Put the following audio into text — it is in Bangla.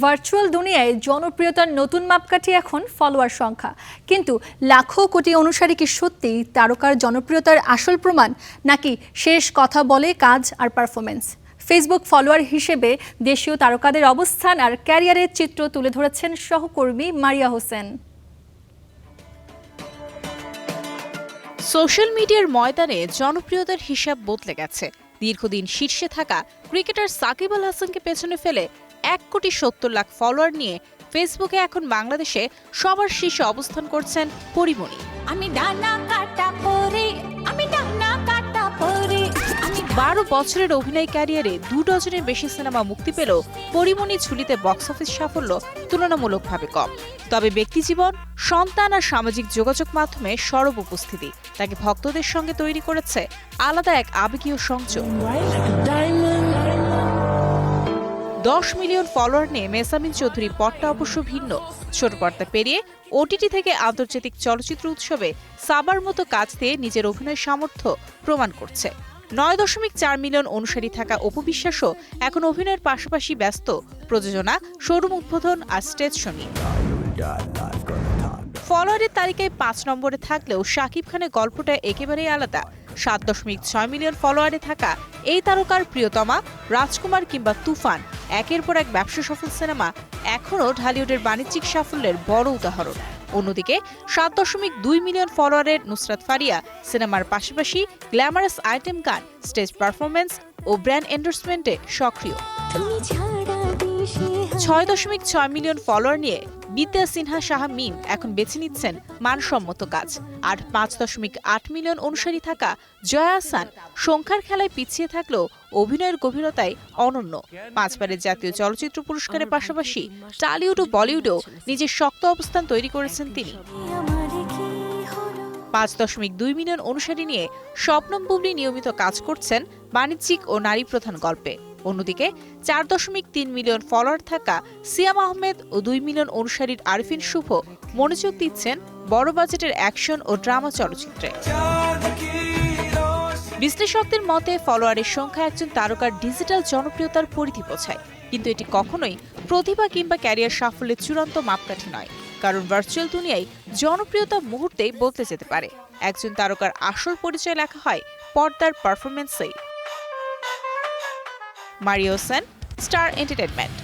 ভার্চুয়াল দুনিয়ায় জনপ্রিয়তার নতুন মাপকাঠি এখন ফলোয়ার সংখ্যা, কিন্তু লাখো কোটি অনুসারী কি সত্যি তারকার জনপ্রিয়তার আসল প্রমাণ, নাকি শেষ কথা বলে কাজ আর পারফরমেন্স? ফেসবুক ফলোয়ার হিসেবে দেশীয় তারকাদের অবস্থান আর ক্যারিয়ারের চিত্র তুলে ধরেছেন সহকর্মী মারিয়া হোসেন। সোশ্যাল মিডিয়ার ময়দানে জনপ্রিয়তার হিসাব বদলে গেছে। দীর্ঘদিন শীর্ষে থাকা ক্রিকেটার সাকিব আল হাসানকে পেছনে ফেলে 1,70,00,000 ফলোয়ার নিয়ে ফেসবুকে এখন বাংলাদেশে সবার শীর্ষে অবস্থান করছেন পরিমণি। আমি ডানা কাটা পরে, আমি ডানা কাটা পরে। 12 বছরের অভিনয় ক্যারিয়ারে 2 ডজনের বেশি সিনেমা মুক্তি পেলেও পরিমণি ঝুলিতে বক্স অফিস সাফল্য তুলনামূলকভাবে কম। তবে ব্যক্তিজীবন, সন্তান আর সামাজিক যোগাযোগ মাধ্যমে সরব উপস্থিতি তাকে ভক্তদের সঙ্গে তৈরি করেছে আলাদা এক আবেগীয় সংযোগ। 10 মিলিয়ন ফলোয়ার নিয়ে মেসামিন চৌধুরীর পথটা অবশ্য ভিন্ন। ছোট পর্দা পেরিয়ে ওটিটি থেকে আন্তর্জাতিক চলচ্চিত্র উৎসবে সাবার মতো কাজ দিয়ে নিজের অভিনয় সামর্থ্য প্রমাণ করছে। 9.4 মিলিয়ন অনুসারী থাকা অপু বিশ্বাসও এখন অভিনয়ের পাশাপাশি ব্যস্ত প্রযোজনা, শোরুম উদ্বোধন আর স্টেজ শো নিয়ে। ফলোয়ারের তালিকায় 5 নম্বরে থাকলেও শাকিব খানের গল্পটা একেবারেই আলাদা। 7.6 মিলিয়ন ফলোয়ারে থাকা এই তারকার প্রিয়তমা, রাজকুমার কিংবা তুফান একের পর এক ব্যবসা সফল সিনেমা এখনও ঢালিউডের বাণিজ্যিক সাফল্যের বড় উদাহরণ। অন্যদিকে 7.2 মিলিয়ন ফলোয়ারের নুসরাত ফারিয়া সিনেমার পাশাপাশি গ্ল্যামারাস আইটেম গান, স্টেজ পারফরমেন্স ও ব্র্যান্ড এন্ডোর্সমেন্টে সক্রিয়। 6.6 মিলিয়ন ফলোয়ার নিয়ে বিদ্যা সিনহা সাহা মিম এখন বেছে নিচ্ছেন মানসম্মত কাজ। আর 5.8 মিলিয়ন অনুসারী থাকা জয়া আহসান সংখ্যার খেলায় পিছিয়ে থাকলেও অভিনয়ের গভীরতায় অনন্য। 5 বারের জাতীয় চলচ্চিত্র পুরস্কারের পাশাপাশি টলিউড ও বলিউডেও নিজের শক্ত অবস্থান তৈরি করেছেন তিনি। 5.2 মিলিয়ন অনুসারী নিয়ে শবনম বুবলি নিয়মিত কাজ করছেন বাণিজ্যিক ও নারী প্রধান গল্পে। অন্যদিকে 4.3 মিলিয়ন ফলোয়ার থাকা সিয়াম আহমেদ ও 2 মিলিয়ন অনুসারীর আরিফিন শুভ মনোযোগ দিচ্ছেন বড় বাজেটের অ্যাকশন ও ড্রামা চলচ্চিত্রে। বিশ্লেষকদের মতে ফলোয়ারের সংখ্যা একজন তারকার ডিজিটাল জনপ্রিয়তার পরিধি বোঝায়, কিন্তু এটি কখনোই প্রতিভা কিংবা ক্যারিয়ার সাফল্যের চূড়ান্ত মাপকাঠি নয়। কারণ ভার্চুয়াল দুনিয়ায় জনপ্রিয়তা মুহূর্তেই বদলে যেতে পারে। একজন তারকার আসল পরিচয় লেখা হয় পর্দার পারফরমেন্সেই। Maria Hossain, Star entertainment.